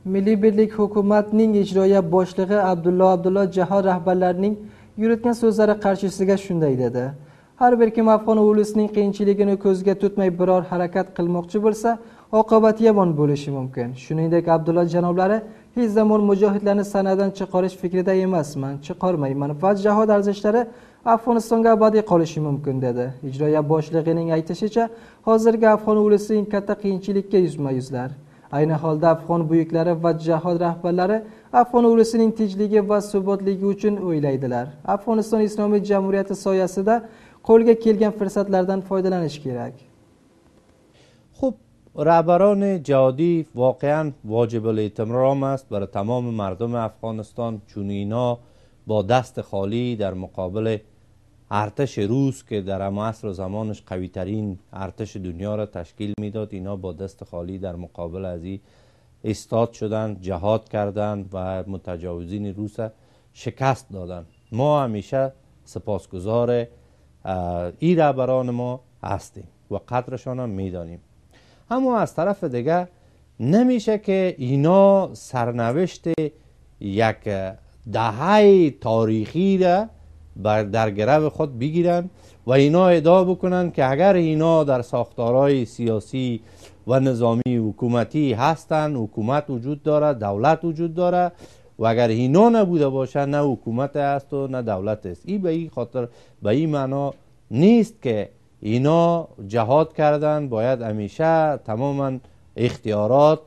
Milliy birlik hukumatining ijroiya boshlig'i Abdulla Jahod rahbarlarining yuritgan so'zlari qarshisiga shunday dedi: har bir kim afg'on o'g'lisining qiyinchiligini ko'zga tutmay biror harakat qilmoqchi bo'lsa, oqibati yomon bo'lishi mumkin. Shuningdek, Abdulla janoblari hech zamon mujohidlarni sanadan chiqarish fikrida emasman, chiqarmayman va jihod arzishlari Afg'onistonga abadiy qolishi mumkin dedi. Ijroiya boshlig'ining aytishicha, hozirgi afg'on o'g'lisining katta qiyinchilikka yuzma-yuzlar. Ayni holda afg'on buyuklari va jihod rahbarlari afg'on o'g'lisining tinchligi va subotligi uchun o'ylaydilar. Afg'oniston Islomiy Jamhuriyati soyasida qo'lga kelgan fursatlardan foydalanish kerak. خب رهبران جهادی واقعا واجب الاحترام است برای تمام مردم افغانستان، چون اینا با دست خالی در مقابل ارتش روس که در اون عصر و زمانش قوی ترین ارتش دنیا را تشکیل میداد، اینا با دست خالی در مقابل از این ایستاد شدند، جهاد کردند و متجاوزین روس شکست دادند. ما همیشه سپاسگزار این رهبران ما هستیم و قدرشان هم میدانیم. اما از طرف دیگه نمیشه که اینا سرنوشت یک دهه تاریخی را در گرو خود بگیرن و اینا ادعا بکنن که اگر اینا در ساختارهای سیاسی و نظامی حکومتی هستن، حکومت وجود داره، دولت وجود داره، و اگر اینا نبوده باشه نه حکومت است و نه دولت است. این به این خاطر به این معنا نیست که اینا جهاد کردن باید همیشه تماما اختیارات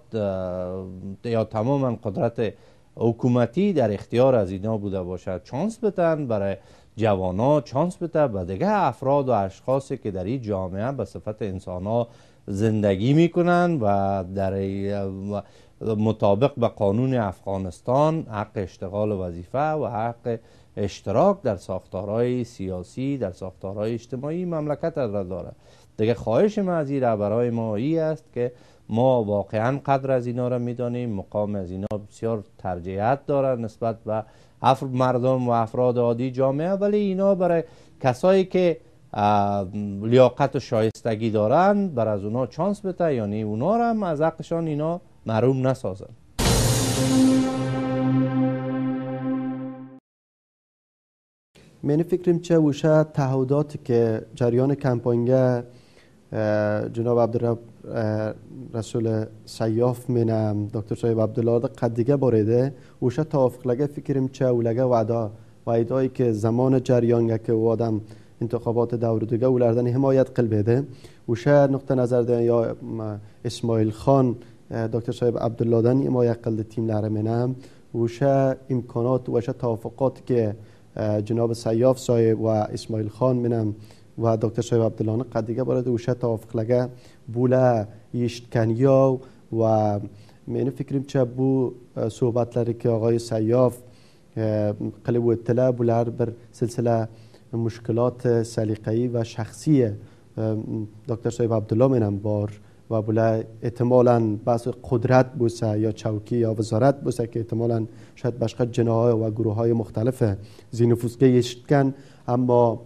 یا تماما قدرت حکومتی در اختیار از اینا بوده باشد. چانس بدن برای جوانا، چانس بده به دیگه افراد و اشخاصی که در این جامعه به صفت انسان ها زندگی میکنن و در مطابق به قانون افغانستان حق اشتغال وظیفه و حق اشتراک در ساختارهای سیاسی، در ساختارهای اجتماعی مملکت را داره. دیگه خواهش ما از این رهبرای ما این است که ما واقعا قدر از اینا را میدانیم، مقام از اینا بسیار ترجیحات داره نسبت به مردم و افراد عادی جامعه، ولی اینا برای کسایی که لیاقت و شایستگی دارن بر از اونا چانس بده، یعنی اونا را هم از حقشان اینا محروم نسازن. من فکرم چه وشه تعهداتی که جریان کمپاینگه جناب عبدالرب رسول سیاف منم دکتر صاحب عبدالله قد دیگه باریده وشه توافق لگه فکرم چه ولگه وعدایی که زمان جریانگه که و آدم انتخابات دور دیگه ولردن حمایت قل بده وشه نقطه نظر ده یا اسماعیل خان دکتر صاحب عبدالله دن حمایت قل تیم لره منم وشه امکانات وشه توافقات که جناب سیاف صاحب و اسماعیل خان منم و دکتر صاحب عبدالله قد دیگه باید وشه توافق لگه بوله یشتکنیا و من فکرم چه بو صحبتلری که آقای سیاف قلب و اطلاع بوله بر سلسله مشکلات سلیقه‌ای و شخصی دکتر صاحب عبدالله منم بار و بوله احتمالاً بحث قدرت بوسه یا چوکی یا وزارت بوسه که احتمالاً شاید باشقه جناهای و گروه های مختلف زینفوزگه یشتکن، اما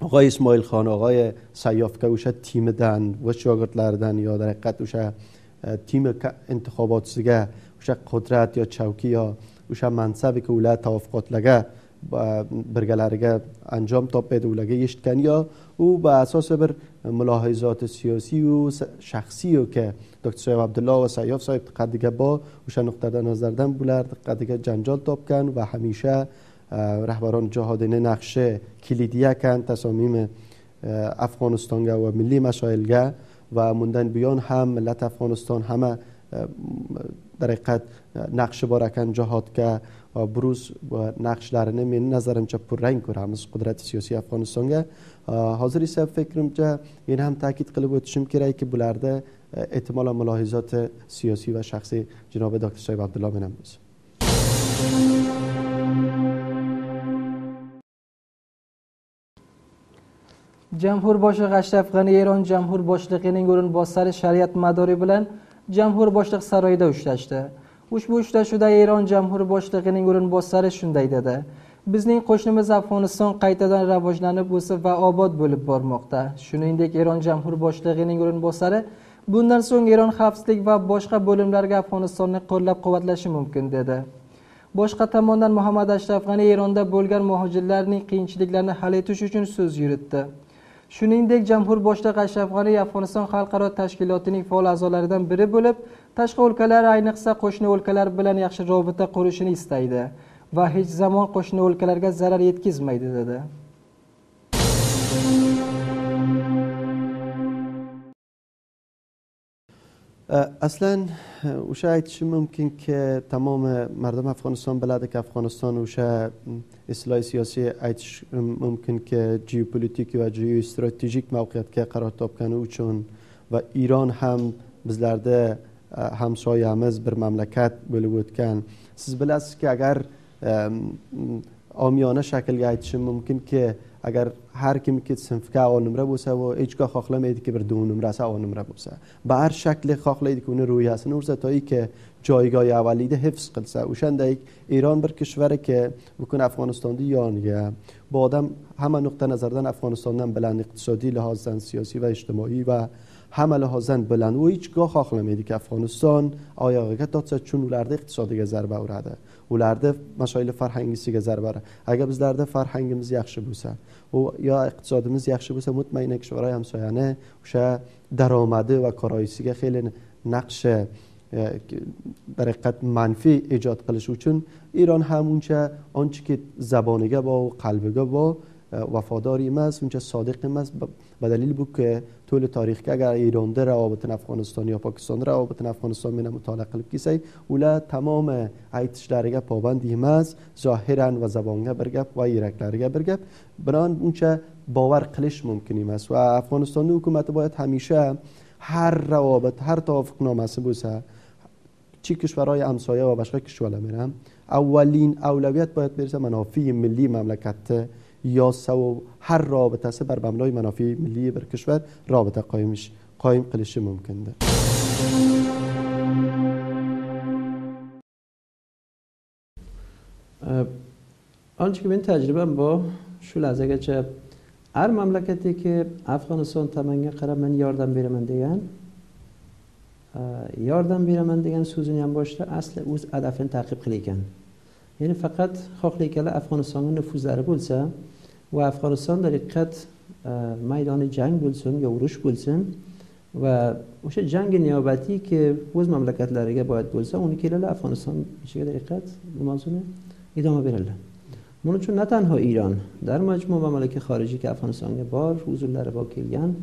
آقای اسماعیل خان آقای سیاف که اوشه تیم دن و شاگردلردن یا در حقیقت اوشه تیم انتخابات سگه اوشه قدرت یا چوکی یا اوشه منصبی که اوله توافقات لگه برگلرگه انجام تا پیدا لگه یشتکن یا او به اساس بر ملاحظات سیاسی و شخصی و که دکتر صاحب عبدالله و سیاف صاحب قد دیگه با اوشه نقطه نظر دن بولرد قد دیگه جنجال تاب کن و همیشه رهبران جهادینه نقشه کلیدیه کن تصامیم افغانستان و ملی مسائلگه و موندن بیان هم ملت افغانستان همه در حقیقت نقشه بارکن جهاد که بروز نقش دارنه من نظرم چه پر رنگ کنه همز قدرت سیاسی افغانستان حاضری سب فکرم چه این هم تاکید قلب وتشم کرای که بلرده احتمالا ملاحظات سیاسی و شخصی جناب دکتر صاحب عبدالله منم بس. Jamhur boshlig'i Ashraf G'ani Eron jamhur boshlig'ining o'rinbosari shariat madori bilan jamhur boshliq saroyida uchrashdi. Ushbu uchrashuvda Eron jamhur boshlig'ining o'rinbosari shunday dedi: bizning qo'shnimiz Afg'oniston qaytadan rivojlanib o'sib va obod bo'lib bormoqda. Shuningdek, Eron jamhur boshlig'ining o'rinbosari bundan so'ng Eron xavfsizlik va boshqa bo'limlarga Afg'onistonni qo'llab-quvvatlashi mumkin dedi. Boshqa tomondan Muhammad Ashraf G'ani Eronda bo'lgan muhojirlarning qiyinchiliklarini hal etish uchun so'z yuritdi. Shuningdek, jamhur boshlig'i Ashraf G'ani Afg'oniston xalqaro tashkilotining faol a'zolaridan biri bo'lib, tashqi o'lkalar, ayniqsa qo'shni o'lkalar bilan yaxshi rabita qurishni istaydi va hech zamon qo'shni o'lkalarga zarar yetkazmaydi dedi. اصلا اوشه aytishim mumkin که تمام مردم افغانستان بلده که افغانستان اوشه اصلاح سیاسی aytish mumkin که جیوپولیتیک و جیو استراتژیک موقعیتga قرار topgani uchun va Iron ham bizlarda hamsoyamiz bir mamlakat bo'lib o'tgan. Siz bilasizki agar omiyona shaklga aytishim mumkin که اگر هر kimi که sinfga avval numra bo'lsa و hechga xohlamaydi که bir dov numrasi avval numra bo'lsa, به هر شکل xohlaydi که uni ro'yasini ursa to'yi که جایگاه اولیده حفظ qilsa. O'shanday ایران bir کشوره که butun Afg'onistonni yoniga با odam hamma nuqta nazardan Afg'onistondan bilan iqtisodiy lihozdan, siyosiy va ijtimoiy va hamma lihozdan bilan u hechga xohlamaydi که Afg'oniston oyog'iga tortsa, chun ularda iqtisodiga zarba uradi. ularda masoil farhangisiga zarba beradi. Agar bizlarda farhangimiz yaxshi bo'lsa, u yo iqtisodimiz yaxshi bo'lsa, mutmain kishvarlar hamsoyani o'sha daromadi va karoyisiga xeyli naqsh در حقیقت منفی ایجاد qilish uchun ایران هم اونچه آنچه که زبانیگه با و قلبیگه با وفاداری emas, uncha sodiq emas. به دلیل بود که طول تاریخ که اگر ایران در روابط افغانستان یا پاکستان روابط افغانستان مینا مطالعه قلب کیسه اولا تمام aytishlariga پابندی emas, ظاهرا و زبانگه برگپ و ایرکلariga برگپ بنان اونچه باور qilish mumkin emas. و افغانستان حکومت باید همیشه هر روابط، هر توافقنامه‌سی bo'lsa، چی کشورهای همسایه و باشقا کشورها میرم، اولین اولویت باید برسه منافع ملی مملکت یا سو هر رابطه سه بر مبنای منافع ملی بر کشور رابطه قایم قلش ممکنه. آنچه که من تجربه با شو لحظه که هر مملکتی که افغانستان تمنگه قرار من یاردم بیرمن دیگن سوزنی هم باشه اصل اوز هدفن تعقیب قلیکن. یعنی فقط خالی کلا افغانستان نفوذ داره بولسه و افغانستان در حقیقت میدان جنگ بولسن یا وروش بولسن و وش جنگ نیابتی که وز مملکت لرگه باید بولسه اونی که لاله افغانستان میشه در حقیقت موضوع ادامه بیرله. منو چون نه تنها ایران در مجموع ممالک خارجی که افغانستان بار حضور داره با کلیان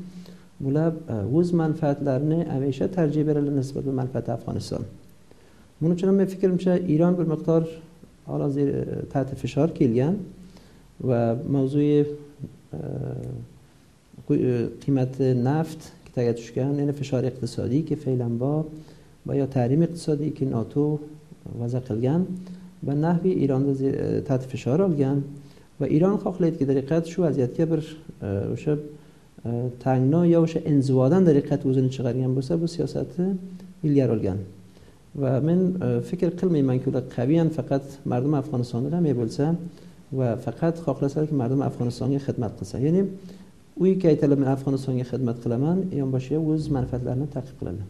مولا وز منفعتلرنه همیشه ترجیح برله نسبت به منفعت افغانستان. منو چون من فکر میشه ایران به مقدار حالا زیر تحت فشار کلیان و موضوع قیمت نفت که تگتش کردن این فشار اقتصادی که فعلا با یا تحریم اقتصادی که ناتو وضع قلگن و نحوی ایران تحت فشار آلگن و ایران خواهد که در حقیقت شو وضعیت که بر وش تنگنا یا وش انزوادن در حقیقت وزن چقدریم بسه با سیاست ایلیار آلگن و من فکر قلمی من که قویان فقط مردم افغانستان را میبولسه و فقط خواهد که مردم افغانستانی خدمت قصه. یعنی اوی که ایتالا من افغانستانی خدمت قلمان ایان باشه وز منفعت لرنه تحقیق قلنه.